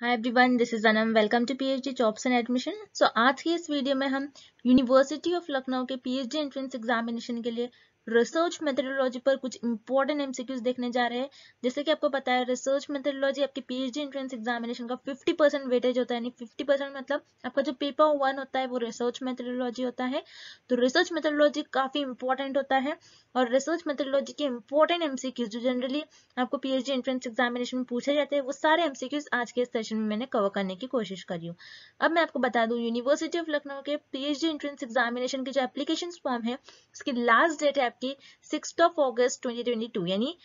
Hi everyone, this is Anam. Welcome to PhD jobs and admission. आज की इस video में हम यूनिवर्सिटी ऑफ लखनऊ के पीएचडी एंट्रेंस एग्जामिनेशन के लिए रिसर्च मेथोडोलॉजी पर कुछ इंपॉर्टेंट एमसीक्यूज देखने जा रहे हैं। जैसे कि आपको पता है, रिसर्च मेथोडोलॉजी आपके पीएचडी एंट्रेंस एग्जामिनेशन का 50% वेटेज होता है। यानी 50% मतलब आपका जो पेपर 1 होता है वो रिसर्च मेथोडोलॉजी होता है। तो रिसर्च मेथोडोलॉजी काफी इंपॉर्टेंट होता है और रिसर्च मेथोडोलॉजी के इंपॉर्टेंट एमसीक्यूज जो जनरली आपको पीएचडी एंट्रेंस एग्जामिनेशन में पूछे जाते हैं, वो सारे एमसीक्यूज आज के इस सेशन में मैंने कवर करने की कोशिश करी हूँ। अब मैं आपको बता दूं, यूनिवर्सिटी ऑफ लखनऊ के पीएचडी एंट्रेंस एग्जामिनेशन की जो एप्लीकेशन फॉर्म है, उसकी लास्ट डेट है आपकी 6 अगस्त 2022। यानी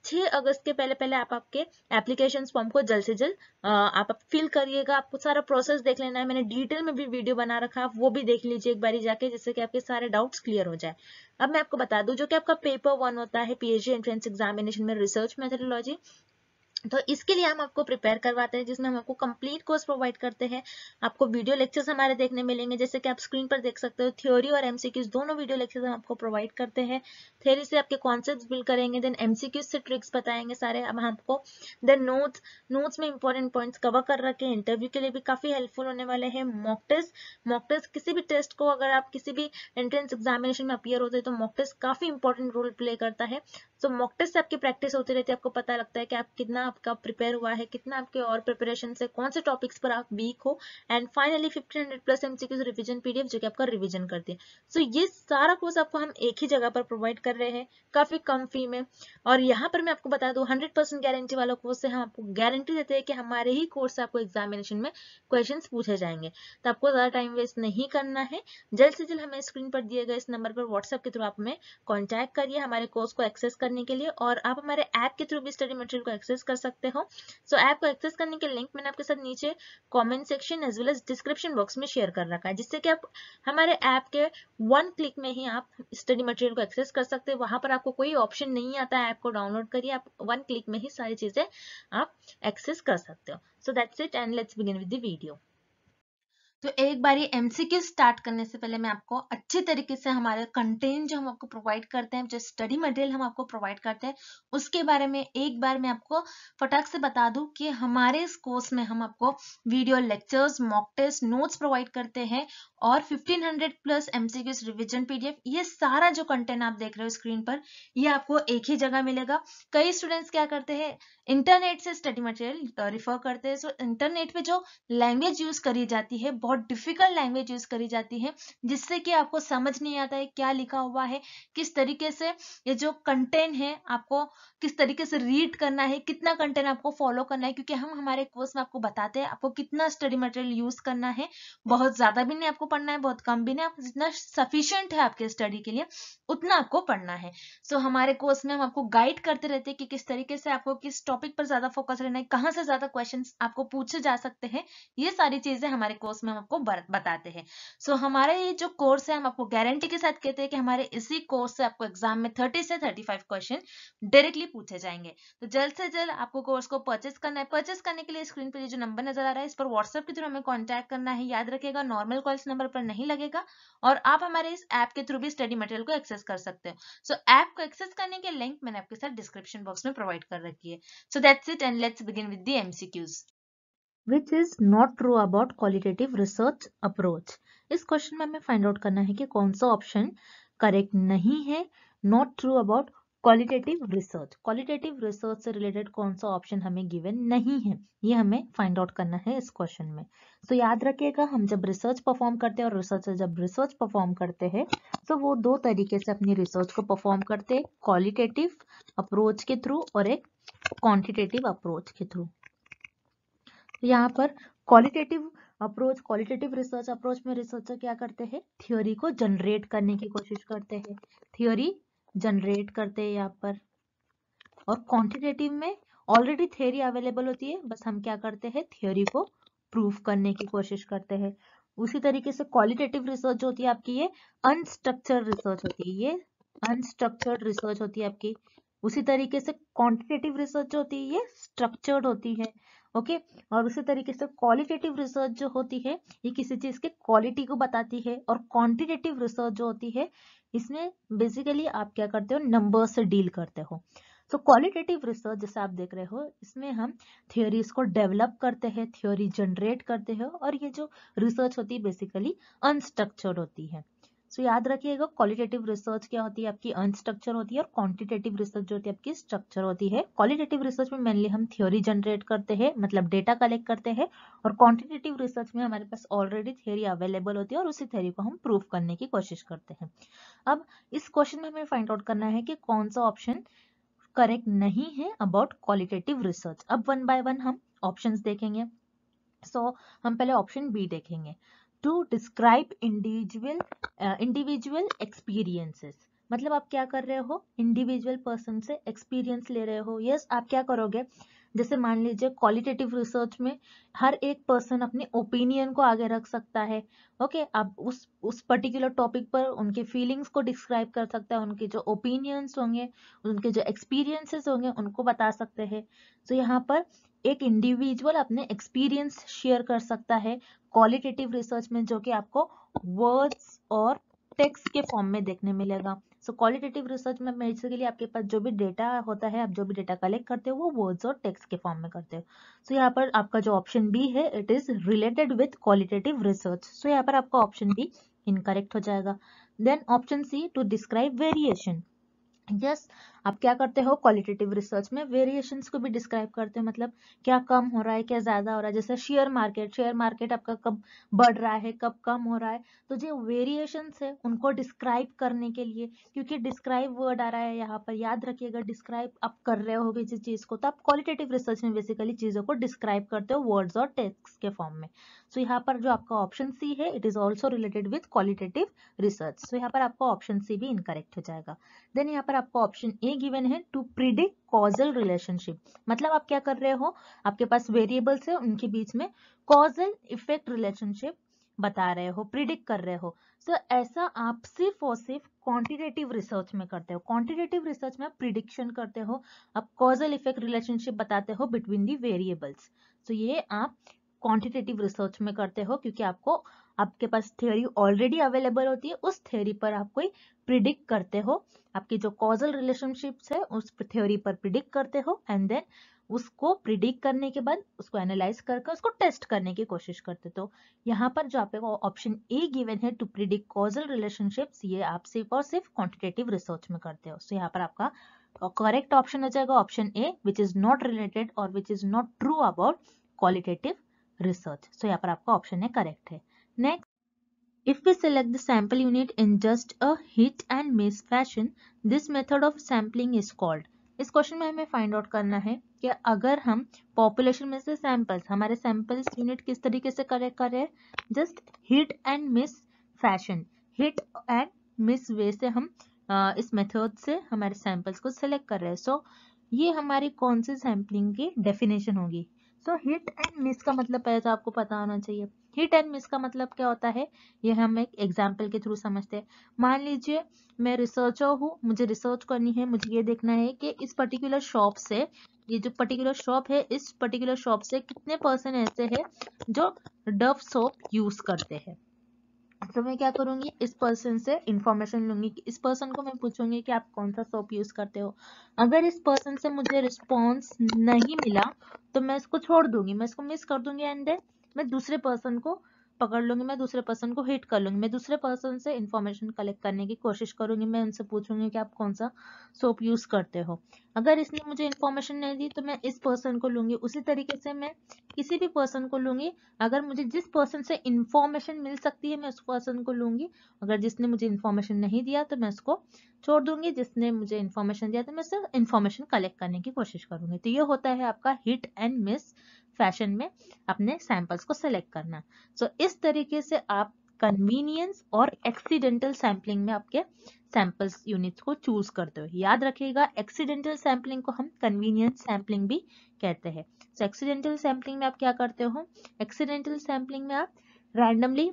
6 अगस्त के पहले पहले आप आपके एप्लीकेशन फॉर्म को जल्द से जल्द आप फिल करिएगा। आपको सारा प्रोसेस देख लेना है। मैंने डिटेल में भी वीडियो बना रखा है, आप वो भी देख लीजिए एक बारी जाके, जिससे कि आपके सारे डाउट्स क्लियर हो जाए। अब मैं आपको बता दूं, जो कि आपका पेपर 1 होता है पीएचडी एंट्रेंस एग्जामिनेशन में रिसर्च मेथोडोलॉजी, तो इसके लिए हम आपको प्रिपेयर करवाते हैं, जिसमें हम आपको कंप्लीट कोर्स प्रोवाइड करते हैं। आपको वीडियो लेक्चर्स हमारे देखने मिलेंगे, जैसे कि आप स्क्रीन पर देख सकते हो। थ्योरी और एमसीक्यूज दोनों वीडियो लेक्चर्स हम आपको प्रोवाइड करते हैं। थ्योरी से आपके कॉन्सेप्ट्स बिल्ड करेंगे, देन एमसीक्यूज से ट्रिक्स बताएंगे सारे अब आपको। देन नोट्स में इंपॉर्टेंट पॉइंट्स कवर कर रखे हैं। इंटरव्यू के लिए भी काफी हेल्पफुल होने वाले हैं। मॉक टेस्ट किसी भी टेस्ट को, अगर आप किसी भी एंट्रेंस एग्जामिनेशन में अपीयर होते हैं तो मॉक टेस्ट काफी इंपॉर्टेंट रोल प्ले करता है। तो मॉक टेस्ट से आपकी प्रैक्टिस होती रहती है, आपको पता लगता है कि आप कितना आपका प्रिपेयर हुआ है, कितना आपके और प्रिपरेशन से कौन से टॉपिक्स पर आप वीक हो। And finally 1500 plus MCQs revision PDF जो कि आपका रिवीजन करती है। सो ये सारा कोर्स आपको हम एक ही जगह पर प्रोवाइड कर रहे हैं काफी कम फी में। और यहाँ पर मैं आपको बता दूं, 100% गारंटी वाला कोर्स है। हम आपको गारंटी देते हैं कि हमारे ही कोर्स से आपको एग्जामिनेशन में क्वेश्चन पूछे जाएंगे। तो आपको ज्यादा टाइम वेस्ट नहीं करना है। जल्द से जल्द हमें स्क्रीन पर दिए गए इस नंबर पर व्हाट्सएप के थ्रू आप हमें कॉन्टैक्ट करिए हमारे कोर्स को एक्सेस करने के लिए। और आप हमारे ऐप के थ्रू भी स्टडी मटेरियल को एक्सेस कर सकते हो। सो ऐप को एक्सेस करने के लिंक मैंने आपके साथ नीचे comment section as well as description box में शेयर कर रखा है, जिससे कि आप हमारे ऐप के 1 क्लिक में ही आप स्टडी मटेरियल को एक्सेस कर सकते हैं। वहां पर आपको कोई ऑप्शन नहीं आता है ऐप को डाउनलोड करिए, आप 1 क्लिक में ही सारी चीजें आप एक्सेस कर सकते हो। So that's it and let's begin with the video. तो एक बारी एमसीक्यू स्टार्ट करने से पहले मैं आपको अच्छे तरीके से हमारे कंटेंट जो हम आपको प्रोवाइड करते हैं, जो स्टडी मटेरियल हम आपको प्रोवाइड करते हैं, उसके बारे में एक बार मैं आपको फटाक से बता दूं कि हमारे इस कोर्स में हम आपको video lectures, mock test, notes provide करते हैं और 1500 प्लस एमसीक्यूज रिविजन पीडीएफ। ये सारा जो कंटेंट आप देख रहे हो स्क्रीन पर, ये आपको एक ही जगह मिलेगा। कई स्टूडेंट्स क्या करते हैं, इंटरनेट से स्टडी मटेरियल रिफर करते हैं। सो इंटरनेट पे जो लैंग्वेज यूज करी जाती है, बहुत डिफिकल्ट लैंग्वेज यूज करी जाती है, जिससे कि आपको समझ नहीं आता है क्या लिखा हुआ है, किस तरीके से ये जो कंटेंट है आपको किस तरीके से रीड करना है, कितना कंटेंट आपको फॉलो करना है। क्योंकि हम हमारे कोर्स में आपको बताते हैं आपको कितना स्टडी मटेरियल यूज करना है। बहुत ज्यादा भी नहीं आपको पढ़ना है, बहुत कम भी नहीं, आप जितना सफिशिएंट है आपके स्टडी के लिए उतना आपको पढ़ना है। सो हमारे कोर्स में हम आपको गाइड करते रहते हैं कि किस तरीके से आपको किस टॉपिक पर ज्यादा फोकस रहना है, कहाँ से ज्यादा क्वेश्चंस आपको पूछे जा सकते हैं। ये सारी चीजें हमारे कोर्स में हम आपको बताते हैं। सो हमारे ये जो कोर्स है, हम आपको गारंटी के साथ कहते हैं कि हमारे इसी कोर्स से आपको एग्जाम में 30 से 35 क्वेश्चन डायरेक्टली पूछे जाएंगे। तो जल्द से जल्द आपको कोर्स को परचेस करना है। परचेस करने के लिए स्क्रीन पर ये जो नंबर नजर आ रहा है, इस पर व्हाट्सएप के थ्रू हमें कॉन्टैक्ट करना है। याद रखिएगा, नॉर्मल कॉल इस नंबर पर नहीं लगेगा और आप हमारे इस ऐप के थ्रू भी स्टडी मटेरियल को एक्सेस कर सकते हो। सो ऐप को एक्सेस करने के लिंक मैंने आपके साथ डिस्क्रिप्शन बॉक्स में प्रोवाइड कर रखी है। So that's it and let's begin with the MCQs. Which is not true about qualitative research approach? इस क्वेश्चन में हमें फाइंड आउट करना है कि कौन सा ऑप्शन करेक्ट नहीं है। Not true about qualitative research, qualitative research से रिलेटेड कौन सा ऑप्शन हमें गिवन नहीं है, ये हमें फाइंड आउट करना है इस क्वेश्चन में। तो याद रखिएगा, हम जब रिसर्च परफॉर्म करते हैं और रिसर्चर जब रिसर्च परफॉर्म करते हैं, तो वो दो तरीके से अपनी रिसर्च को परफॉर्म करते हैं, क्वालिटेटिव अप्रोच के थ्रू और एक क्वांटिटेटिव अप्रोच के थ्रू। तो यहाँ पर क्वालिटेटिव रिसर्च अप्रोच में रिसर्चर क्या करते हैं, थ्योरी को जनरेट करने की कोशिश करते हैं, थ्योरी जनरेट करते हैं यहाँ पर। और क्वांटिटेटिव में ऑलरेडी थ्योरी अवेलेबल होती है, बस हम क्या करते हैं, थ्योरी को प्रूव करने की कोशिश करते हैं। उसी तरीके से क्वालिटेटिव रिसर्च होती है आपकी, ये अनस्ट्रक्चर्ड रिसर्च होती है, ये अनस्ट्रक्चर्ड रिसर्च होती है आपकी। उसी तरीके से क्वांटिटेटिव रिसर्च जो होती है ये स्ट्रक्चर्ड होती है। ओके, और उसी तरीके से क्वालिटेटिव रिसर्च जो होती है ये किसी चीज के क्वालिटी को बताती है। और क्वांटिटेटिव रिसर्च जो होती है इसमें बेसिकली आप क्या करते हो, नंबर से डील करते हो। सो क्वालिटेटिव रिसर्च जैसे आप देख रहे हो, इसमें हम थियोरीज को डेवलप करते हैं, थ्योरी जनरेट करते हैं, और ये जो रिसर्च होती है बेसिकली अनस्ट्रक्चर्ड होती है। सो याद रखिएगा, क्वालिटेटिव रिसर्च क्या होती है आपकी, अनस्ट्रक्चर होती है, और क्वांटिटेटिव रिसर्च जो होती है आपकी स्ट्रक्चर होती है। क्वालिटेटिव रिसर्च में मेनली हम थ्योरी जनरेट करते हैं, मतलब डेटा कलेक्ट करते हैं, और क्वांटिटेटिव रिसर्च में हमारे पास ऑलरेडी थ्योरी अवेलेबल होती है और उसी थ्योरी को हम प्रूव करने की कोशिश करते हैं। अब इस क्वेश्चन में हमें फाइंड आउट करना है कि कौन सा ऑप्शन करेक्ट नहीं है अबाउट क्वालिटेटिव रिसर्च। अब वन बाय वन हम ऑप्शंस देखेंगे। हम पहले ऑप्शन बी देखेंगे, टू डिस्क्राइब इंडिविजुअल एक्सपीरियंसेस। मतलब आप क्या कर रहे हो, इंडिविजुअल पर्सन से एक्सपीरियंस ले रहे हो। यस, आप क्या करोगे, जैसे मान लीजिए क्वालिटेटिव रिसर्च में हर एक पर्सन अपने ओपिनियन को आगे रख सकता है। ओके, आप उस पर्टिकुलर टॉपिक पर उनके फीलिंग्स को डिस्क्राइब कर सकता है, उनके जो ओपिनियंस होंगे, उनके जो एक्सपीरियंसेस होंगे उनको बता सकते हैं। तो यहाँ पर एक इंडिविजुअल अपने एक्सपीरियंस शेयर कर सकता है क्वालिटेटिव रिसर्च में, जो कि आपको वर्ड्स और टेक्स्ट के फॉर्म में देखने मिलेगा। सो क्वालिटेटिव रिसर्च में बेसिकली आपके पास जो भी डेटा होता है, आप जो भी डेटा कलेक्ट करते हो वो वर्ड्स और टेक्स्ट के फॉर्म में करते हो। सो यहाँ पर आपका जो ऑप्शन बी है, it is related with qualitative research. So यहाँ पर आपका ऑप्शन बी इनकरेक्ट हो जाएगा। Then option C, to describe variation. Yes, आप क्या करते हो क्वालिटेटिव रिसर्च में, वेरिएशंस को भी डिस्क्राइब करते हो, मतलब क्या कम हो रहा है, क्या ज्यादा हो रहा है। जैसे शेयर मार्केट आपका कब बढ़ रहा है, कब कम हो रहा है। तो जो वेरिएशंस है उनको डिस्क्राइब करने के लिए, क्योंकि डिस्क्राइब वर्ड आ रहा है यहाँ पर, याद रखिएगा, डिस्क्राइब आप कर रहे हो किसी चीज को, तो आप क्वालिटेटिव रिसर्च में बेसिकली चीजों को डिस्क्राइब करते हो वर्ड्स और टेक्स्ट के फॉर्म में। सो यहाँ पर जो आपका ऑप्शन सी है, it is also related with qualitative research. So यहाँ पर आपका ऑप्शन सी भी इनकरेक्ट हो जाएगा। देन यहाँ पर आपको ऑप्शन ए गिवन है, टू प्रिडिक्ट कॉजल रिलेशनशिप। मतलब आप क्या कर रहे हो, आपके पास वेरिएबल्स है, उनके बीच में कॉजल इफेक्ट रिलेशनशिप बता रहे हो, प्रिडिक्ट कर रहे हो। सो ऐसा आप सिर्फ और सिर्फ क्वांटिटेटिव रिसर्च में करते हो। क्वांटिटेटिव रिसर्च में आप प्रिडिक्शन करते हो, आप कॉजल इफेक्ट रिलेशनशिप बताते हो बिटवीन दी वेरिएबल्स। सो ये आप क्वांटिटेटिव रिसर्च में करते हो, क्योंकि आपके पास थ्योरी ऑलरेडी अवेलेबल होती है, उस थ्योरी पर आप कोई प्रिडिक्ट करते हो, आपकी जो कॉजल रिलेशनशिप्स है उस थ्योरी पर प्रिडिक्ट करते हो, एंड देन उसको प्रिडिक्ट करने के बाद उसको एनालाइज करके उसको टेस्ट करने की कोशिश करते। तो यहाँ पर जो आपको ऑप्शन ए गिवन है, टू प्रिडिक्ट कॉजल रिलेशनशिप्स, ये आप सिर्फ और सिर्फ क्वांटिटेटिव रिसर्च में करते हो। सो यहाँ पर आपका करेक्ट ऑप्शन हो जाएगा option A, which is not related और which is not true about qualitative research. So यहाँ पर आपका ऑप्शन ए करेक्ट है। Next, if we select the sample unit in just a hit and miss fashion, this method of sampling is called। इस question में हमें find out करना है कि अगर हम पॉपुलेशन में से सैंपल्स, हमारे सैंपल्स यूनिट किस तरीके से कलेक्ट कर रहे हैं, just hit and miss fashion, hit and miss way से हम इस मेथड से हमारे सैंपल्स को सिलेक्ट कर रहे हैं। सो ये हमारी कौन सी सैम्पलिंग की डेफिनेशन होगी। सो हिट एंड मिस का मतलब पहले तो आपको पता होना चाहिए। हिट एंड मिस का मतलब क्या होता है, ये हम एक एग्जाम्पल के थ्रू समझते हैं। मान लीजिए मैं रिसर्चर हूँ, मुझे रिसर्च करनी है, मुझे ये देखना है कि इस पर्टिकुलर शॉप से, ये जो पर्टिकुलर शॉप है, इस पर्टिकुलर शॉप से कितने पर्सन ऐसे हैं जो डव सोप यूज करते हैं। तो मैं क्या करूंगी, इस पर्सन से इंफॉर्मेशन लूंगी, इस पर्सन को मैं पूछूंगी कि आप कौन सा सोप यूज करते हो। अगर इस पर्सन से मुझे रिस्पॉन्स नहीं मिला तो मैं इसको छोड़ दूंगी, मैं इसको मिस कर दूंगी, एंड देन मैं दूसरे पर्सन को पकड़ लूंगी, मैं दूसरे पर्सन को हिट कर लूंगी, मैं दूसरे पर्सन से इंफॉर्मेशन कलेक्ट करने की कोशिश करूंगी, मैं उनसे पूछूंगी कि आप कौन सा सोप यूज करते हो। अगर इसने मुझे इंफॉर्मेशन नहीं दी तो मैं इस पर्सन को लूंगी। उसी तरीके से मैं किसी भी पर्सन को लूंगी, अगर मुझे जिस पर्सन से इंफॉर्मेशन मिल सकती है मैं उस पर्सन को लूंगी, अगर जिसने मुझे इंफॉर्मेशन नहीं दिया तो मैं उसको छोड़ दूंगी, जिसने मुझे इंफॉर्मेशन दिया तो मैं उससे इंफॉर्मेशन कलेक्ट करने की कोशिश करूंगी। तो ये होता है आपका हिट एंड मिस फैशन में अपने सैंपल्स को सेलेक्ट करना। सो इस तरीके से आप कन्वीनियंस और एक्सीडेंटल सैम्पलिंग में आपके सैंपल्स यूनिट्स को चूज करते हो। याद रखिएगा, एक्सीडेंटल सैम्पलिंग को हम कन्वीनियंस सैम्पलिंग भी कहते हैं। सो एक्सीडेंटल सैम्पलिंग में आप क्या करते हो, एक्सीडेंटल सैम्पलिंग में आप रैंडमली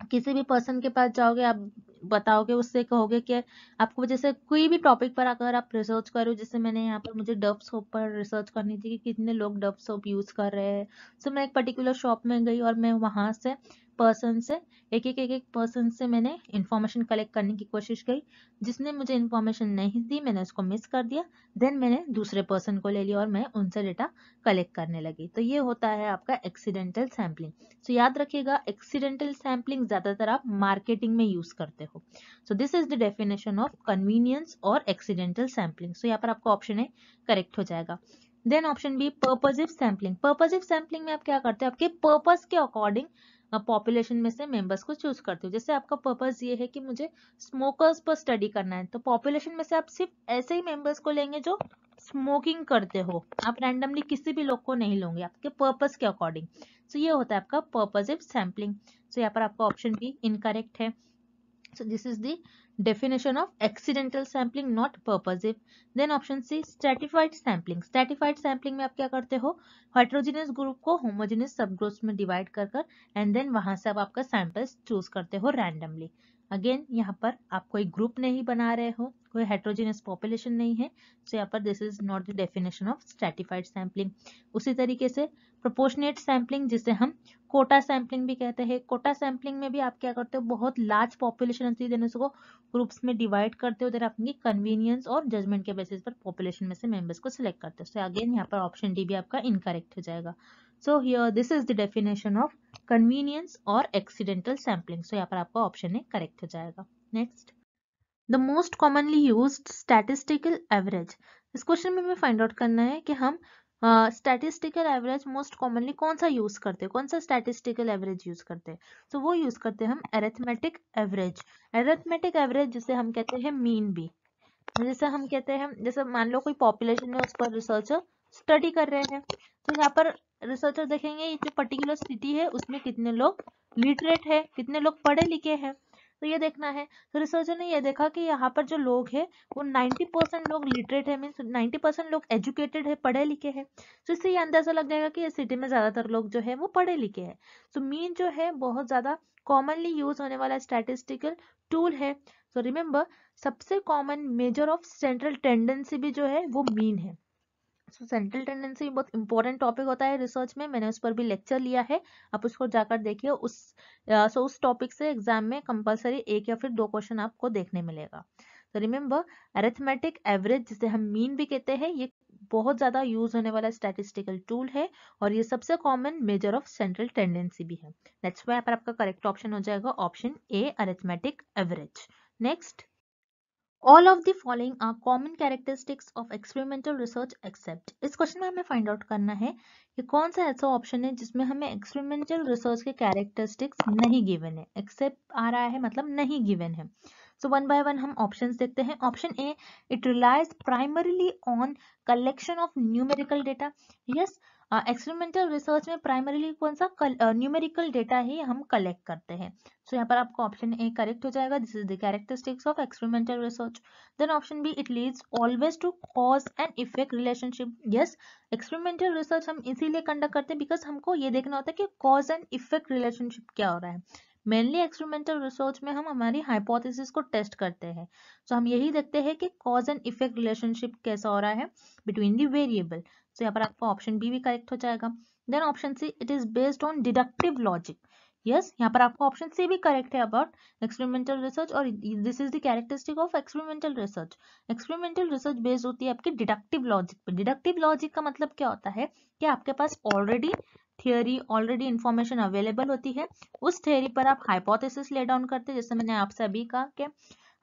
किसी भी पर्सन के पास जाओगे, आप बताओगे, उससे कहोगे कि आपको जैसे कोई भी टॉपिक पर अगर आप रिसर्च करो, जैसे मैंने यहाँ पर मुझे डव सोप पर रिसर्च करनी थी कि कितने लोग डव सोप यूज कर रहे हैं। सो मैं एक पर्टिकुलर शॉप में गई और मैं वहां से पर्सन से एक पर्सन से मैंने इंफॉर्मेशन कलेक्ट करने की कोशिश की, जिसने मुझे इंफॉर्मेशन नहीं दी मैंने उसको मिस कर दिया, देन मैंने दूसरे पर्सन को ले लिया और मैं उनसे डेटा कलेक्ट करने लगी। तो ये होता है आपका एक्सीडेंटल सैम्पलिंग। सो याद रखिएगा, एक्सीडेंटल सैम्पलिंग ज्यादातर आप मार्केटिंग में यूज करते हो। So this is the definition of convenience और एक्सीडेंटल सैम्पलिंग। सो यहाँ पर आपका ऑप्शन ए करेक्ट हो जाएगा। Then option B purposive sampling. Purposive sampling में आप क्या करते हो, आपके पर्पस के अकॉर्डिंग पॉपुलेशन में से मेंबर्स को चूज करते हो। जैसे आपका पर्पस ये है कि मुझे स्मोकर्स पर स्टडी करना है, तो पॉपुलेशन में से आप सिर्फ ऐसे ही मेंबर्स को लेंगे जो स्मोकिंग करते हो, आप रैंडमली किसी भी लोग को नहीं लोगे, आपके पर्पस के अकॉर्डिंग। सो ये होता है आपका पर्पसिव सैम्पलिंग। सो यहाँ पर आपका ऑप्शन बी इनकरेक्ट है। So this is the definition of accidental sampling, not purposive. Then option C stratified sampling. Stratified sampling में आप क्या करते हो, heterogeneous ग्रुप को homogeneous सब ग्रुप्स में डिवाइड कर कर एंड देन वहां से आप आपका सैंपल्स चूज करते हो रैंडमली। अगेन यहाँ पर आप कोई ग्रुप नहीं बना रहे हो, कोई हेट्रोजीनियस पॉपुलेशन नहीं है, सो यहाँ पर this is not the definition of stratified sampling. उसी तरीके से प्रोपोर्शनेट सैम्पलिंग, जिसे हम कोटा सैम्पलिंग भी कहते हैं, कोटा सैम्पलिंग में भी आप क्या करते हो, बहुत लार्ज पॉपुलेशन होती है देन उसको ग्रुप्स में डिवाइड करते हो, देन अपनी कन्वीनियंस और जजमेंट के बेसिस पर पॉपुलेशन में से मेंबर्स को सिलेक्ट करते हो। सो अगेन यहाँ पर ऑप्शन डी भी आपका इनकरेक्ट हो जाएगा। So here this is the definition of convenience और एक्सीडेंटल सैम्पलिंग। सो यहाँ पर आपका ऑप्शन ए करेक्ट हो जाएगा। Next, the most commonly used statistical average. इस क्वेश्चन में हमें फाइंड आउट करना है कि हम स्टैटिस्टिकल एवरेज मोस्ट कॉमनली कौन सा यूज करते हैं, कौन सा स्टैटिस्टिकल एवरेज यूज करते हैं। तो वो यूज करते हैं हम अरिथमेटिक एवरेज। अरिथमेटिक एवरेज जिसे हम कहते हैं मीन बी, जैसे हम कहते हैं, जैसे मान लो कोई पॉपुलेशन है उस पर रिसर्चर स्टडी कर रहे हैं, तो यहाँ पर रिसर्चर देखेंगे ये जो पर्टिकुलर सिटी है उसमें कितने लोग लिटरेट है, कितने लोग पढ़े लिखे हैं, तो ये देखना है। तो रिसर्चर ने ये देखा कि यहाँ पर जो लोग हैं वो 90% लोग लिटरेट है, मीन्स 90% लोग एजुकेटेड है, पढ़े लिखे हैं। तो इससे ये अंदाजा लग जाएगा कि ये सिटी में ज्यादातर लोग जो है वो पढ़े लिखे हैं। तो मीन जो है बहुत ज्यादा कॉमनली यूज होने वाला स्टैटिस्टिकल टूल है। तो रिमेंबर, सबसे common measure of central tendency भी जो है वो मीन है। सो सेंट्रल टेंडेंसी बहुत इंपॉर्टेंट टॉपिक होता है रिसर्च में, मैंने उस पर भी लेक्चर लिया है, आप उसको जाकर देखिए। उस टॉपिक से एग्जाम में कंपलसरी एक या फिर दो क्वेश्चन आपको देखने मिलेगा। तो रिमेंबर, अरिथमेटिक एवरेज जिसे हम मीन भी कहते हैं, ये बहुत ज्यादा यूज होने वाला स्टैटिस्टिकल टूल है और ये सबसे common measure of central tendency भी है। दैट्स व्हाई पर आपका करेक्ट ऑप्शन हो जाएगा option A, arithmetic average. Next, All of the following are common characteristics of experimental research except। इस क्वेश्चन में हमें फाइंड आउट करना है कि कौन सा ऐसा ऑप्शन है जिसमें हमें एक्सपेरिमेंटल रिसर्च के कैरेक्टरिस्टिक्स नहीं गिवन है, एक्सेप्ट आ रहा है मतलब नहीं गिवन है। सो वन बाय वन हम ऑप्शंस देखते हैं। Option A, it relies primarily on collection of numerical data. Yes, experimental research में प्राइमरीली कौन सा न्यूमेरिकल डेटा ही हम कलेक्ट करते हैं। सो यहाँ पर आपका ऑप्शन ए करेक्ट हो जाएगा, this is the characteristics of experimental research. Then option B, it leads always to cause and effect relationship. Yes, experimental research हम इसीलिए कंडक्ट करते हैं बिकॉज हमको ये देखना होता है कि कॉज एंड इफेक्ट रिलेशनशिप क्या हो रहा है। मेनली एक्सपेरिमेंटल रिसर्च में हम हमारी हाइपोथेसिस को टेस्ट करते हैं, तो हम यही देखते हैं कि कॉज एंड इफेक्ट रिलेशनशिप कैसा हो रहा है बिटवीन द वेरिएबल। तो यहाँ पर आपका ऑप्शन बी भी करेक्ट हो जाएगा। Then option C, it is based on deductive logic. Yes, यहाँ पर आपका ऑप्शन सी भी करेक्ट है अबाउट एक्सपेरिमेंटल रिसर्च और this is the characteristic of experimental research. Experimental research based होती है आपकी डिडक्टिव लॉजिक पे। डिडक्टिव लॉजिक का मतलब क्या होता है कि आपके पास already theory, already information available होती है, उस थियोरी पर आप हाइपोथेसिस ले डाउन करते हैं। जैसे मैंने आपसे अभी कहा कि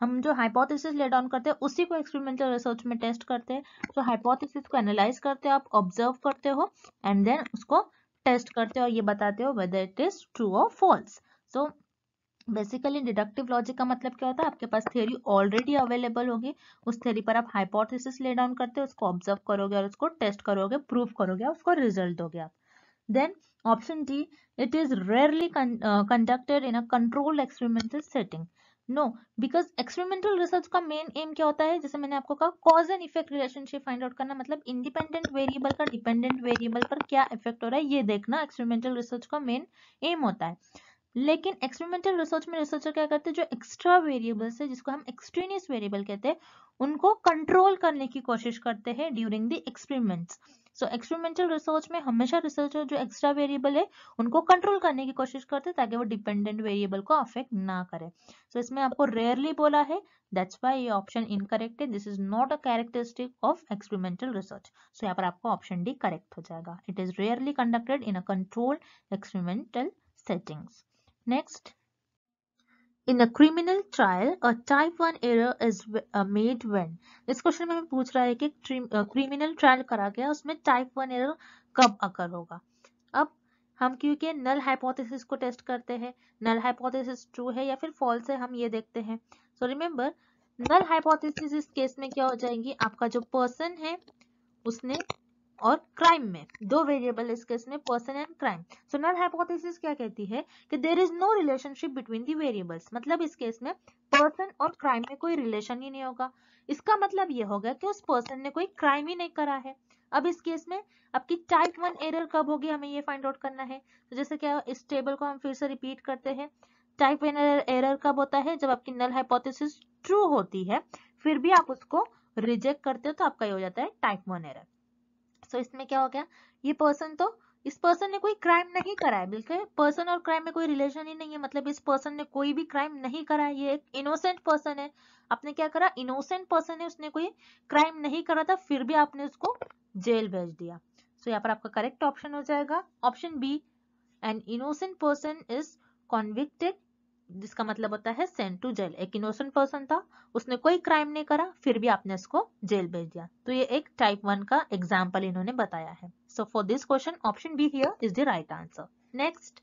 हम जो हाइपोथेसिस ले डाउन करते हैं उसी को एक्सपेरिमेंटल रिसर्च में टेस्ट करते हैं। तो हाइपोथेसिस को एनालाइज करते हो, आप ऑब्जर्व करते हो एंड देन उसको टेस्ट करते हो और ये बताते हो वेदर इट इज ट्रू और false. So basically deductive logic का मतलब क्या होता है, आपके पास थियोरी ऑलरेडी अवेलेबल होगी, उस थियोरी पर आप हाइपोथेसिस ले डाउन करते हो, उसको ऑब्जर्व करोगे और उसको टेस्ट करोगे, प्रूव करोगे, उसको रिजल्ट दोगे आप। Then option D, it is rarely conducted in a controlled experimental setting. No, because experimental research का मेन एम क्या होता है, जैसे मैंने आपको कहा cause and effect relationship find out करना, मतलब इंडिपेंडेंट वेरिएबल का डिपेंडेंट वेरिएबल पर क्या इफेक्ट हो रहा है ये देखना एक्सपेरिमेंटल रिसर्च का मेन एम होता है। लेकिन एक्सपेरिमेंटल रिसर्च में रिसर्चर क्या करते हैं, जो एक्स्ट्रा वेरिएबल्स है जिसको हम एक्सट्रेनियस वेरिएबल कहते हैं, उनको कंट्रोल करने की कोशिश करते हैं during the experiments. So experimental research में हमेशा रिसर्चर जो एक्स्ट्रा वेरिएबल है उनको कंट्रोल करने की कोशिश करते हैं ताकि वो डिपेंडेंट वेरिएबल को अफेक्ट ना करे। सो इसमें आपको रेयरली बोला है, दैट्स व्हाई ये ऑप्शन इनकरेक्ट है। This is not a characteristic of experimental research. So यहाँ पर आपको ऑप्शन डी करेक्ट हो जाएगा। It is rarely conducted in a controlled experimental settings. Next, in a criminal trial, a type 1 error is made when। इस question में हमें पूछ रहा है कि क्रिमिनल ट्रायल करा गया, उसमें टाइप 1 एरर कब अकर होगा। अब हम क्योंकि नल हाइपोथेसिस को टेस्ट करते हैं, नल हाइपोथेसिस ट्रू है या फिर फॉल्स है हम ये देखते हैं। सो रिमेंबर, नल हाइपोथेसिस इस केस में क्या हो जाएंगी, आपका जो पर्सन है उसने और क्राइम में, दो वेरिएबल इस केस में person and crime. So null hypothesis क्या कहती है कि there is no relationship between the variables, मतलब इस केस में पर्सन और क्राइम में कोई रिलेशन ही नहीं होगा। इसका मतलब ये होगा कि उस पर्सन ने कोई क्राइम ही नहीं करा है। अब इस केस में आपकी टाइप 1 एरर कब होगी, हमें ये फाइंड आउट करना है। तो जैसे क्या, इस टेबल को हम फिर से रिपीट करते हैं। टाइप 1 एरर कब होता है, जब आपकी नल हाइपोथेसिस ट्रू होती है फिर भी आप उसको रिजेक्ट करते हो, तो आपका ये हो जाता है टाइप 1 एरर। सो इसमें क्या हो गया, ये पर्सन तो, इस पर्सन ने कोई क्राइम नहीं करा है, बिल्कुल पर्सन और क्राइम में कोई रिलेशन ही नहीं है, मतलब इस पर्सन ने कोई भी क्राइम नहीं करा है, ये एक इनोसेंट पर्सन है। आपने क्या करा, इनोसेंट पर्सन है, उसने कोई क्राइम नहीं करा था फिर भी आपने उसको जेल भेज दिया। सो यहाँ पर आपका करेक्ट ऑप्शन हो जाएगा option B, an innocent person is convicted, जिसका मतलब होता है सेंट टू जेल। एक इनोसेंट पर्सन था, उसने कोई क्राइम नहीं करा फिर भी आपने उसको जेल भेज दिया। तो ये एक टाइप 1 का एग्जाम्पल इन्होंने बताया है। So for this question option be here is the right answer. Next,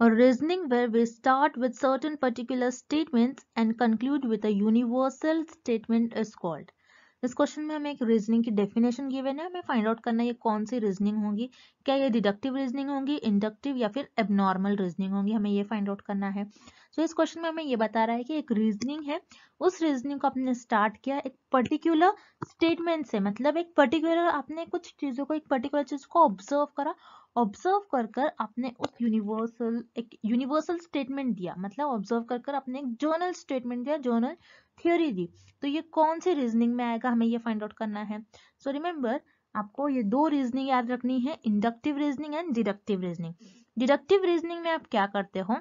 a reasoning where we start with certain particular statements and conclude with a universal statement is called। इस question में हमें एक reasoning की definition given है, हमें find out करना है ये कौन सी रीजनिंग होगी, क्या ये डिडक्टिव रीजनिंग होगी, इंडक्टिव या फिर एबनॉर्मल रीजनिंग होगी, हमें ये फाइंड आउट करना है। तो इस क्वेश्चन में हमें ये बता रहा है कि एक रीजनिंग है, उस रीजनिंग को आपने स्टार्ट किया एक पर्टिकुलर स्टेटमेंट से, मतलब एक पर्टिकुलर आपने कुछ चीजों को, एक पर्टिकुलर चीज को ऑब्जर्व करा, ऑब्जर्व कर कर आपने उस एक यूनिवर्सल स्टेटमेंट दिया, मतलब ऑब्जर्व कर कर आपने एक जर्नल स्टेटमेंट दिया, जर्नल थ्योरी दी। तो ये कौन सी रीजनिंग में आएगा, हमें ये फाइंड आउट करना है। सो रिमेंबर, आपको ये दो रीजनिंग याद रखनी है, inductive reasoning and deductive reasoning. Deductive reasoning में आप क्या करते हो,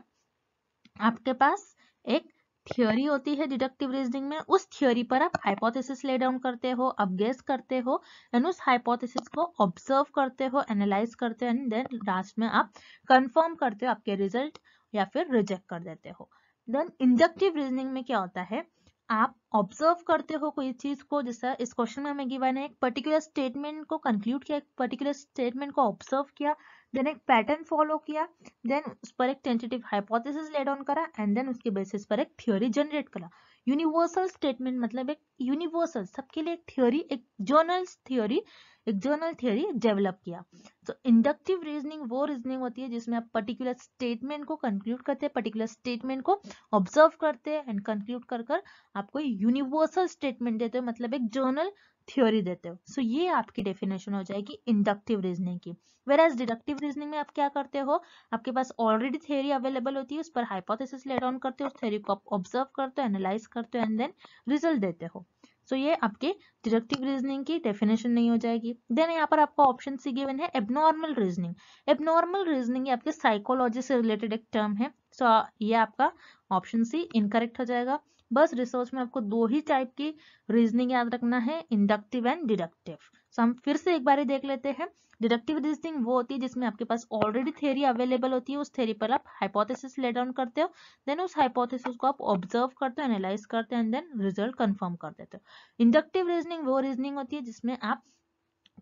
आपके पास एक थ्योरी होती है डिडक्टिव रीजनिंग में, उस थ्योरी पर आप हाइपोथेसिस ले डाउन करते हो, आप गेस करते हो एंड उस हाइपोथेसिस को ऑब्जर्व करते हो, एनालाइज करते हो एंड देन लास्ट में आप कंफर्म करते हो आपके रिजल्ट या फिर रिजेक्ट कर देते हो। देन इंडक्टिव रीजनिंग में क्या होता है, आप ऑब्जर्व करते हो कोई चीज को, जैसा इस क्वेश्चन में हमें गिवन है एक पर्टिकुलर स्टेटमेंट को कंक्लूड किया, एक पर्टिकुलर स्टेटमेंट को ऑब्जर्व किया, देन एक पैटर्न फॉलो किया, देन उस पर एक टेंटेटिव हाइपोथेसिस लेड ऑन करा एंड देन उसके बेसिस पर एक थ्योरी जनरेट करा। यूनिवर्सल स्टेटमेंट मतलब एक यूनिवर्सल, सबके लिए एक थ्योरी, एक जर्नल थ्योरी डेवलप किया। तो इंडक्टिव रीजनिंग वो रीजनिंग होती है जिसमें आप पर्टिकुलर स्टेटमेंट को कंक्लूड करते हैं, पर्टिकुलर स्टेटमेंट को ऑब्जर्व करते हैं एंड कंक्लूड कर कर आपको यूनिवर्सल स्टेटमेंट देते हो, मतलब एक जर्नल थ्योरी देते हो। सो ये आपकी डेफिनेशन हो जाएगी इंडक्टिव रीजनिंग की। वेराज डिडक्टिव रीजनिंग में आप क्या करते हो, आपके पास ऑलरेडी थ्योरी अवेलेबल होती है, उस पर हाइपोथेसिस ले डाउन करते हो, उस थ्योरी को आप ऑब्जर्व करते हो, एनालाइज करते हो एंड देन रिजल्ट देते हो। सो ये आपके डिडक्टिव रीजनिंग की डेफिनेशन नहीं हो जाएगी। देन यहाँ पर आपका ऑप्शन सी गिवन है एबनॉर्मल रीजनिंग। एबनॉर्मल रीजनिंग आपके साइकोलॉजी से रिलेटेड एक टर्म है। सो ये आपका ऑप्शन सी इनकरेक्ट हो जाएगा। बस रिसर्च में आपको दो ही टाइप की रीजनिंग याद रखना है, इंडक्टिव एंड डिडक्टिव। सो हम फिर से एक बार देख लेते हैं। डिडक्टिव रीजनिंग वो होती है जिसमें आपके पास ऑलरेडी थ्योरी अवेलेबल होती है, उस थ्योरी पर आप हाइपोथेसिस ले डाउन करते हो, देन उस हाइपोथेसिस को आप ऑब्जर्व करते हो, एनालाइज करते हो एंड देन रिजल्ट कंफर्म कर देते हो। इंडक्टिव रीजनिंग वो रीजनिंग होती है जिसमें आप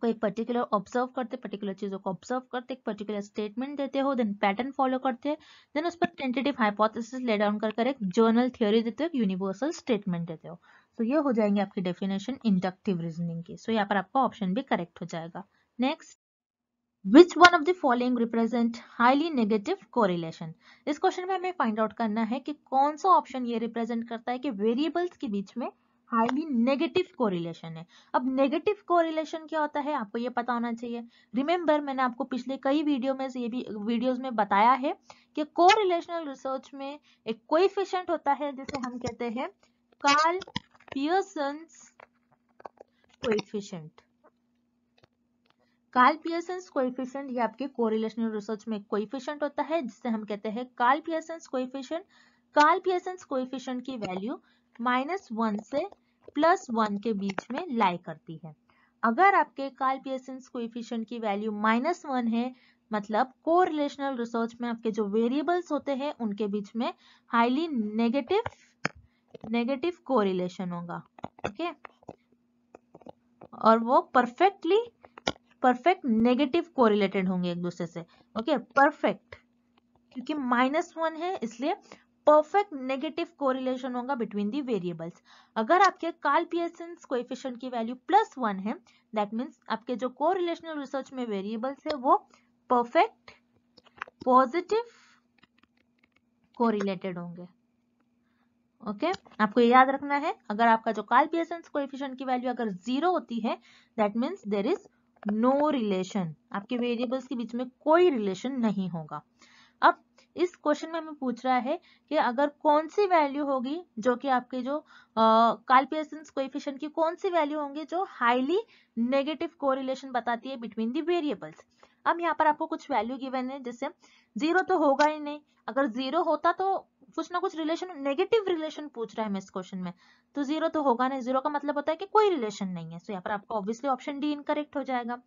कोई पर्टिकुलर ऑब्जर्व करते, पर्टिकुलर चीजों को ऑब्जर्व करते, एक पर्टिकुलर स्टेटमेंट देते हो, देन पैटर्न फॉलो करते हैं, देन उस पर टेंटेटिव हाइपोथेसिस ले डाउन कर एक जर्नल थ्योरी देते हो, यूनिवर्सल स्टेटमेंट देते हो। तो ये हो जाएंगे आपकी डेफिनेशन इंडक्टिव रीजनिंग की। सो यहाँ पर आपका ऑप्शन भी करेक्ट हो जाएगा। Next, Which one of the following represent highly negative correlation? इस क्वेश्चन में हमें फाइंड आउट करना है कि कौन सा ऑप्शन ये रिप्रेजेंट करता है कि वेरिएबल्स के बीच में हाईली नेगेटिव कोरिलेशन है। अब नेगेटिव कोरिलेशन क्या होता है आपको ये पता होना चाहिए। रिमेंबर, मैंने आपको पिछले कई वीडियोस में बताया है कि कोरिलेशनल रिसर्च में एक कोएफिशिएंट होता है जिसे हम कहते हैं Karl Pearson's coefficient. Karl Pearson's coefficient ये आपके कोरिलेशनल रिसर्च में कोएफिशिएंट होता है जिसे हम कहते हैं Karl Pearson's coefficient. Karl Pearson's coefficient की वैल्यू -1 से +1 के बीच में लाई करती है। अगर आपके कार्ल पियर्सन्स कोएफिशिएंट की वैल्यू -1 है, मतलब कोरिलेशनल रिसर्च में आपके जो वेरिएबल्स होते हैं उनके बीच में हाईली नेगेटिव कोरिलेशन होगा। ओके, और वो परफेक्ट नेगेटिव कोरिलेटेड होंगे एक दूसरे से। ओके, परफेक्ट, क्योंकि -1 है इसलिए परफेक्ट नेगेटिव कोरिलेशन होगा बिटवीन दी वेरिएबल्स। अगर आपके कार्ल पियर्सन्स कोएफिशिएंट की वैल्यू +1 है, दैट मीन्स आपके जो कोरिलेशनल रिसर्च में वेरिएबल्स है वो परफेक्ट पॉजिटिव कोरिलेटेड होंगे। ओके, आपको याद रखना है, अगर आपका जो कार्ल पियर्सन्स कोएफिशिएंट की वैल्यू अगर 0 होती है, that means there is no relation, आपके वेरिएबल्स के बीच में कोई रिलेशन नहीं होगा। अब इस क्वेश्चन में हमें पूछ रहा है कि अगर कौन सी वैल्यू होगी जो कि आपके जो कार्ल पियर्सन्स कोएफिशिएंट की कौन सी वैल्यू होंगी जो हाईली नेगेटिव कोरिलेशन बताती है बिटवीन दी वेरिएबल्स। अब यहाँ पर आपको कुछ वैल्यू गिवन है, जैसे 0 तो होगा ही नहीं, अगर 0 होता तो कुछ ना कुछ रिलेशन, नेगेटिव रिलेशन पूछ रहा है हमें इस क्वेश्चन में, तो 0 तो होगा नहीं, 0 का मतलब होता है कि कोई रिलेशन नहीं है। सो यहाँ पर आपको ऑब्वियसली ऑप्शन डी इनकरेक्ट हो जाएगा।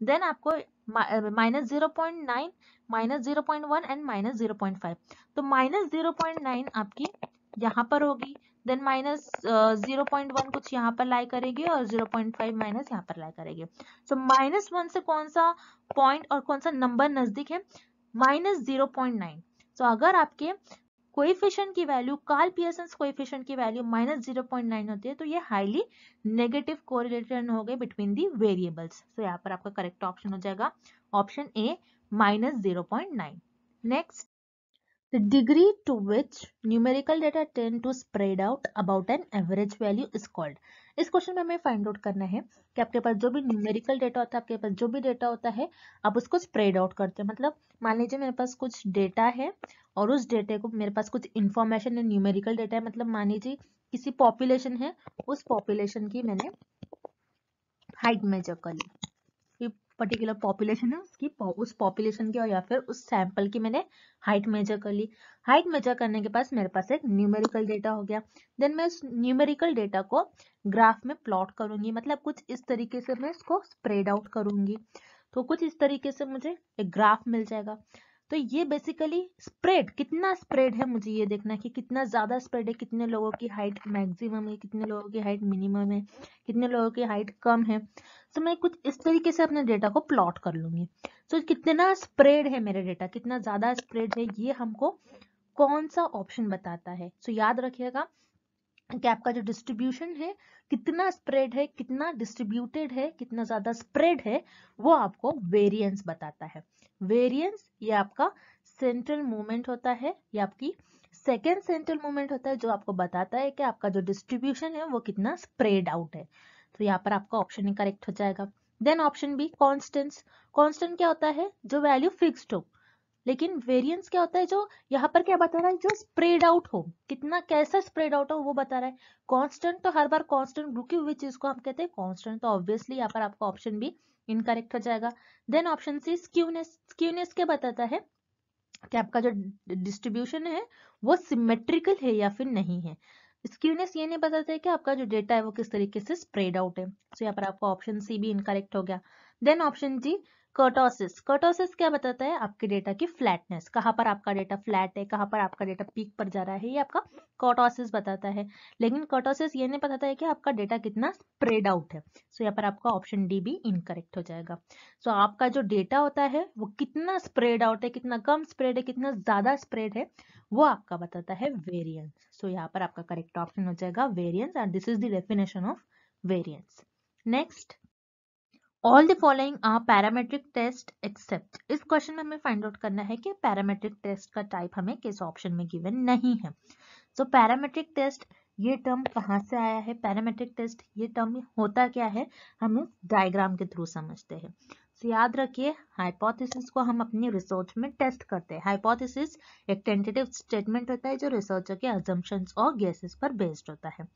देन आपको -0.9, -0.1 एंड -0.5, तो -0.9 आपकी यहाँ पर होगी, देन -0.1 कुछ यहाँ पर लाई करेगी और 0.5 माइनस यहाँ पर लाई करेगी। सो -1 से कौन सा पॉइंट और कौन सा नंबर नजदीक है? -0.9। सो अगर आपके कोएफिशिएंट की वैल्यू, कार्ल पियर्सन्स कोएफिशिएंट की वैल्यू -0.9 होती है, तो ये हाईली नेगेटिव कोरिलेशन हो गए बिटवीन दी वेरिएबल्स। तो यहाँ पर आपका करेक्ट ऑप्शन हो जाएगा option A, -0.9। Next, the degree to which numerical data tend to spread out about an average value is called। इस क्वेश्चन में हमें फाइंड आउट करना है कि आपके पास जो भी न्यूमेरिकल डेटा होता है, आपके पास जो भी डेटा होता है, आप उसको स्प्रेड आउट करते हैं। मतलब मान लीजिए मेरे पास कुछ डेटा है और उस डेटे को, मेरे पास कुछ इंफॉर्मेशन है, न्यूमेरिकल डेटा है, मतलब मान लीजिए किसी पॉपुलेशन है, उस पॉपुलेशन की मैंने हाइट मेजर कर ली, पर्टिकुलर पॉपुलेशन है उसकी, उस पॉपुलेशन की और या फिर उस सैंपल की मैंने हाइट मेजर कर ली। हाइट मेजर करने के पास मेरे पास एक न्यूमेरिकल डेटा हो गया। देन मैं उस न्यूमेरिकल डेटा को ग्राफ में प्लॉट करूंगी, मतलब कुछ इस तरीके से मैं इसको स्प्रेड आउट करूंगी, तो कुछ इस तरीके से मुझे एक ग्राफ मिल जाएगा। तो ये बेसिकली स्प्रेड, कितना स्प्रेड है मुझे ये देखना है कि कितना ज्यादा स्प्रेड है, कितने लोगों की हाइट मैक्सिमम है, कितने लोगों की हाइट मिनिमम है, कितने लोगों की हाइट कम है। तो मैं कुछ इस तरीके से अपने डेटा को प्लॉट कर लूंगी। तो कितना स्प्रेड है मेरा डेटा, कितना ज्यादा स्प्रेड है, ये हमको कौन सा ऑप्शन बताता है। तो याद रखिएगा कि आपका जो डिस्ट्रीब्यूशन है, कितना स्प्रेड है, कितना डिस्ट्रीब्यूटेड है, कितना ज्यादा स्प्रेड है, वो आपको वेरिएंस बताता है। वेरिएंस ये आपका सेंट्रल मूवमेंट होता है, ये आपकी सेकेंड सेंट्रल मूवमेंट होता है, जो आपको बताता है कि आपका जो डिस्ट्रीब्यूशन है वो कितना स्प्रेड आउट है। तो यहाँ पर आपका ऑप्शन ही करेक्ट हो जाएगा। Then option B, constants. Constant क्या होता है? जो वैल्यू फिक्स्ड हो। लेकिन वेरिएंस क्या होता है? जो यहाँ पर क्या बता रहा है, जो स्प्रेड आउट हो, कितना कैसा स्प्रेड आउट हो वो बता रहा है। कांस्टेंट तो हर बार कांस्टेंट, रुकी हुई चीज को हम कहते हैं कांस्टेंट, तो ऑब्वियसली यहाँ पर आपका ऑप्शन बी इनकरेक्ट हो जाएगा। Then option C, skewness. Skewness क्या बताता है कि आपका जो डिस्ट्रीब्यूशन है वो सिमेट्रिकल है या फिर नहीं है। स्क्यूनेस ये नहीं बताता है कि आपका जो डेटा है वो किस तरीके से स्प्रेड आउट है। तो यहाँ पर आपका ऑप्शन सी भी इनकरेक्ट हो गया। देन ऑप्शन जी, कर्टोसिस। कर्टोसिस क्या बताता है? आपके डेटा की फ्लैटनेस, कहाँ पर आपका डेटा फ्लैट है, कहाँ पर आपका डेटा पीक पर जा रहा है, ये आपका कर्टोसिस बताता है। लेकिन कर्टोसिस ये नहीं बताता है कि आपका डेटा कितना स्प्रेड आउट है। सो यहाँ पर आपका ऑप्शन डी भी इनकरेक्ट हो जाएगा। सो आपका जो डेटा होता है वो कितना स्प्रेड आउट है, कितना कम स्प्रेड है, कितना ज्यादा स्प्रेड है, वो आपका बताता है वेरिएंस। सो यहाँ पर आपका करेक्ट ऑप्शन हो जाएगा variance, and this is the definition of variance. Next, all the following are parametric test except. इस क्वेश्चन में हमें फाइंड आउट करना है कि पैरामेट्रिक टेस्ट का टाइप हमें किस ऑप्शन में गिवन नहीं है। सो पैरामेट्रिक टेस्ट, ये टर्म कहाँ से आया है? पैरामेट्रिक टेस्ट ये टर्म होता क्या है, हम इस डायग्राम के थ्रू समझते हैं। तो याद रखिए, हाइपोथेसिस को हम अपनी रिसर्च में टेस्ट करते हैं। हाइपोथेसिस एक टेंटेटिव स्टेटमेंट होता है जो रिसर्चर के अजम्पशंस और गेसेस पर बेस्ड होता है।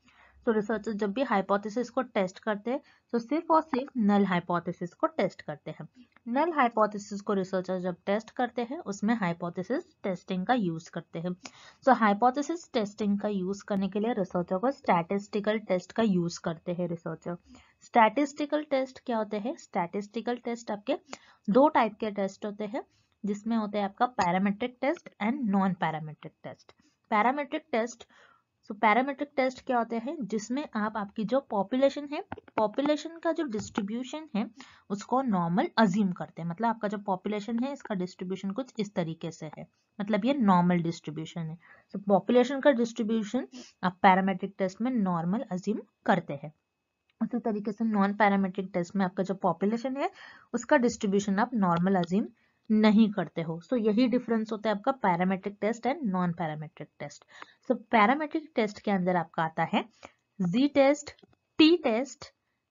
तो रिसर्चर जब भी हाइपोथेसिस को टेस्ट करते हैं तो सिर्फ और सिर्फ नल हाइपोथेसिस को टेस्ट करते हैं। नल हाइपोथेसिस को रिसर्चर जब टेस्ट करते हैं उसमें हाइपोथेसिस टेस्टिंग का यूज करते हैं। सो हाइपोथेसिस टेस्टिंग का यूज करने के लिए रिसर्चर को स्टैटिस्टिकल टेस्ट का यूज करते हैं रिसर्चर। स्टैटिस्टिकल टेस्ट क्या होते हैं? स्टैटिस्टिकल टेस्ट आपके दो टाइप के टेस्ट होते हैं, जिसमें होते हैं आपका parametric test and non parametric test. Parametric test, so parametric test क्या होते हैं? जिसमें आप आपकी जो पॉपुलेशन है, पॉपुलेशन का जो डिस्ट्रीब्यूशन है उसको नॉर्मल अज्यूम करते हैं। मतलब आपका जो पॉपुलेशन है इसका डिस्ट्रीब्यूशन कुछ इस तरीके से है, मतलब ये नॉर्मल डिस्ट्रीब्यूशन है। सो पॉपुलेशन का डिस्ट्रीब्यूशन आप पैरामीट्रिक टेस्ट में नॉर्मल अज्यूम करते हैं। उसी तरीके से नॉन पैरामीट्रिक टेस्ट में आपका जो पॉपुलेशन है उसका डिस्ट्रीब्यूशन आप नॉर्मल अज्यूम नहीं करते हो। सो यही डिफरेंस होता है आपका parametric test and non parametric test. So parametric test के अंदर आपका आता है G test, T test,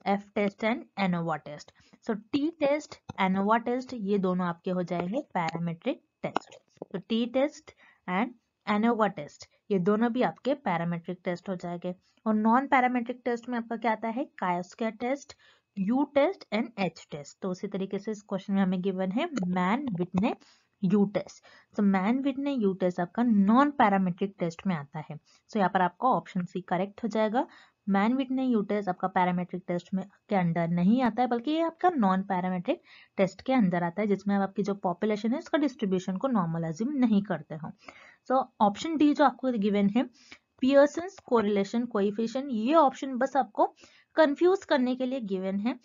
F test and ANOVA test. So T test, ANOVA test ये दोनों आपके हो जाएंगे पैरामीट्रिक टेस्ट। तो T test and ANOVA test ये दोनों भी आपके पैरामीट्रिक टेस्ट हो जाएंगे। और नॉन पैरामीट्रिक टेस्ट में आपका क्या आता है? Chi square test, U test and H test. तो उसी तरीके से इस क्वेश्चन में हमें गिवन है मैन विटने यू टेस्ट। तो मैन विटने यू टेस्ट आपका नॉन पैरामीट्रिक टेस्ट में आता है। सो यहाँ पर आपका ऑप्शन सी करेक्ट हो जाएगा। मैन विटने यू टेस्ट आपका पैरामीट्रिक टेस्ट में के अंदर नहीं आता है, बल्कि ये आपका नॉन पैरामीट्रिक टेस्ट के अंदर आता है, जिसमें आप आपकी जो पॉपुलेशन है उसका डिस्ट्रीब्यूशन को नॉर्मल अज्यूम नहीं करते हो। सो ऑप्शन डी जो आपको गिवन है पियर्सन्स कोरिलेशन कोएफिशिएंट, ये ऑप्शन बस आपको कंफ्यूज करने के लिए गिवन है।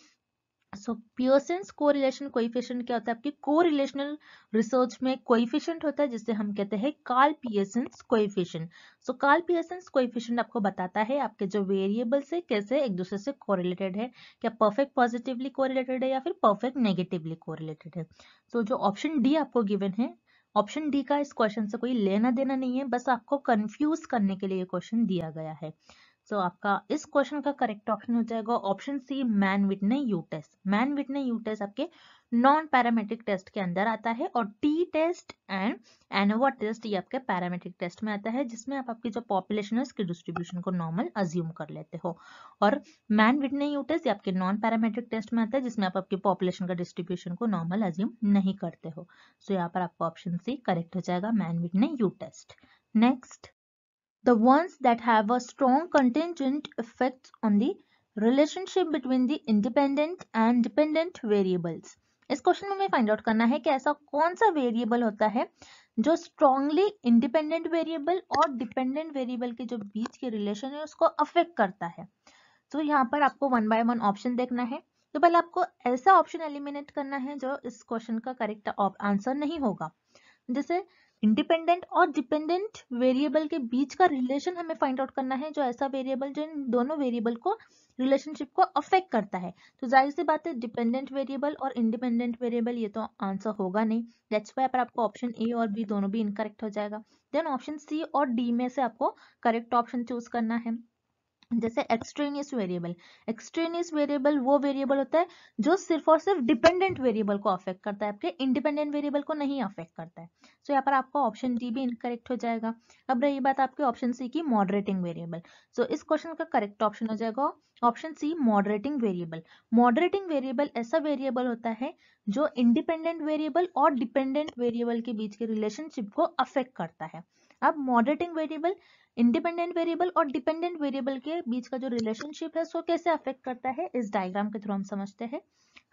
सो पियर्सन्स कोरिलेशन कोएफिशिएंट क्या होता है? आपकी कोरिलेशनल रिसर्च में कोएफिशिएंट होता है जिसे हम कहते हैं कार्ल पियर्सन्स कोएफिशिएंट। सो कार्ल पियर्सन्स कोएफिशिएंट आपको बताता है आपके जो वेरिएबल से कैसे एक दूसरे से कोरिलेटेड है, क्या परफेक्ट पॉजिटिवली कोरिलेटेड है या फिर परफेक्ट नेगेटिवली कोरिलेटेड है। सो जो ऑप्शन डी आपको गिवन है, ऑप्शन डी का इस क्वेश्चन से कोई लेना देना नहीं है, बस आपको कंफ्यूज करने के लिए ये क्वेश्चन दिया गया है। सो आपका इस क्वेश्चन का करेक्ट ऑप्शन हो जाएगा option C Mann Whitney U test. Mann Whitney U test आपके नॉन पैरामीट्रिक टेस्ट के अंदर आता है और T test and ANOVA test ये आपके पैरामीट्रिक टेस्ट में आता है, जिसमें आप आपकी जो पॉपुलेशन है उसके डिस्ट्रीब्यूशन को नॉर्मल अज्यूम कर लेते हो। और मैन विटने यू टेस्ट ये आपके नॉन पैरामीट्रिक टेस्ट में आता है, जिसमें आप आपकी पॉपुलेशन का डिस्ट्रीब्यूशन को नॉर्मल अज्यूम नहीं करते हो। सो यहाँ पर आपका ऑप्शन सी करेक्ट हो जाएगा, Mann Whitney U test. Next, the ones that have a strong contingent effects on the relationship between the independent and dependent variables। इस क्वेश्चन में हमें फाइंड आउट करना है कि ऐसा कौन सा वेरिएबल होता है जो स्ट्रांगली इंडिपेंडेंट वेरिएबल और डिपेंडेंट वेरिएबल के जो बीच के रिलेशन है उसको अफेक्ट करता है। तो यहाँ पर आपको वन बाय वन ऑप्शन देखना है। तो पहले आपको ऐसा ऑप्शन एलिमिनेट करना है जो इस क्वेश्चन का करेक्ट आंसर नहीं होगा। जैसे इंडिपेंडेंट और डिपेंडेंट वेरिएबल के बीच का रिलेशन हमें फाइंड आउट करना है, जो ऐसा वेरिएबल जो इन दोनों वेरिएबल को रिलेशनशिप को अफेक्ट करता है। तो जाहिर सी बात है डिपेंडेंट वेरिएबल और इंडिपेंडेंट वेरिएबल ये तो आंसर होगा नहीं, दैट्स व्हाई पर आपको ऑप्शन ए और बी दोनों भी इनकरेक्ट हो जाएगा। देन ऑप्शन सी और डी में से आपको करेक्ट ऑप्शन चूज करना है। जैसे एक्सट्रेनियस वेरिएबल, एक्सट्रेनियस वेरिएबल वो वेरिएबल होता है जो सिर्फ और सिर्फ डिपेंडेंट वेरिएबल को अफेक्ट करता है, आपके इंडिपेंडेंट वेरिएबल को नहीं अफेक्ट करता है। सो यहाँ पर आपका ऑप्शन डी भी इनकरेक्ट हो जाएगा। अब रही बात आपके ऑप्शन सी की मॉडरेटिंग वेरिएबल। सो इस क्वेश्चन का करेक्ट ऑप्शन हो जाएगा option C moderating variable. Moderating variable ऐसा वेरिएबल होता है जो इंडिपेंडेंट वेरिएबल और डिपेंडेंट वेरिएबल के बीच के रिलेशनशिप को अफेक्ट करता है। अब मॉडरेटिंग वेरिएबल इंडिपेंडेंट वेरिएबल और डिपेंडेंट वेरिएबल के बीच का जो रिलेशनशिप है उसको कैसे अफेक्ट करता है, इस डायग्राम के थ्रू हम समझते हैं।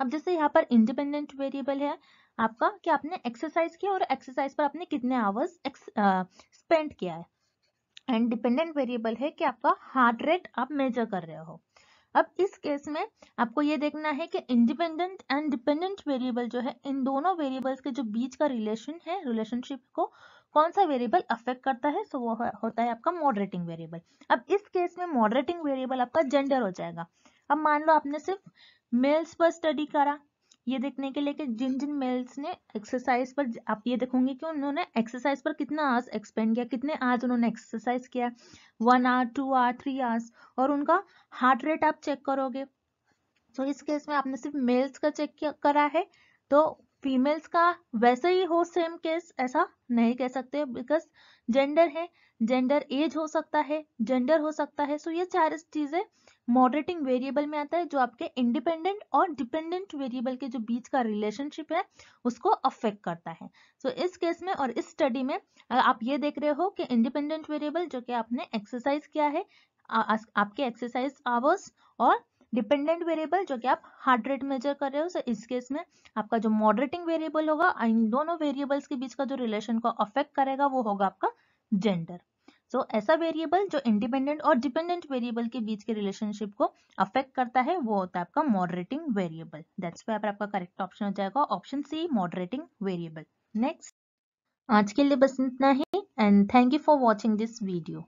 अब जैसे यहाँ पर इंडिपेंडेंट वेरिएबल है आपका कि आपने एक्सरसाइज किया और एक्सरसाइज पर आपने कितने आवर्स स्पेंड किया है, एंड डिपेंडेंट वेरिएबल है कि आपका हार्ट रेट आप मेजर कर रहे हो। अब इस केस में आपको ये देखना है कि इंडिपेंडेंट एंड डिपेंडेंट वेरिएबल जो है इन दोनों वेरिएबल्स के जो बीच का रिलेशन है, रिलेशनशिप को कौन सा वेरिएबल अफेक्ट करता है, सो वो होता है आपका मॉडरेटिंग वेरिएबल। अब इस केस में मॉडरेटिंग वेरिएबल आपका जेंडर हो जाएगा। अब मान लो आपने सिर्फ मेल्स पर स्टडी करा, ये देखने के लिए कि जिन जिन मेल्स ने एक्सरसाइज पर, आप ये देखोगे कि उन्होंने एक्सरसाइज पर कितना आवर्स एक्सपेंड किया, कितने आवर्स उन्होंने एक्सरसाइज किया, 1 आवर 2 आवर 3 आवर्स, और उनका हार्ट रेट आप चेक करोगे। तो इस केस में आपने सिर्फ मेल्स का चेक करा है, तो फीमेल्स का वैसे ही हो सेम केस, ऐसा नहीं कह सकते बिकॉज जेंडर है, जेंडर एज हो सकता है, जेंडर हो सकता है। सो ये चार चीजें मॉडरेटिंग वेरिएबल में आता है जो आपके इंडिपेंडेंट और डिपेंडेंट वेरिएबल के जो बीच का रिलेशनशिप है उसको अफेक्ट करता है। सो इस केस में और इस स्टडी में आप ये देख रहे हो कि इंडिपेंडेंट वेरिएबल जो कि आपने एक्सरसाइज किया है, आपके एक्सरसाइज आवर्स, और डिपेंडेंट वेरिएबल जो कि आप हार्ट रेट मेजर कर रहे हो। सो इस केस में आपका जो मॉडरेटिंग वेरिएबल होगा, इन दोनों वेरिएबल्स के बीच का जो रिलेशन को अफेक्ट करेगा वो होगा आपका जेंडर। सो ऐसा वेरिएबल जो इंडिपेंडेंट और डिपेंडेंट वेरिएबल के बीच के रिलेशनशिप को अफेक्ट करता है वो होता है आपका मॉडरेटिंग वेरिएबल। दैट्स व्हाई आपका करेक्ट ऑप्शन हो जाएगा option C, moderating variable. Next, आज के लिए बस इतना ही and thank you for watching this video.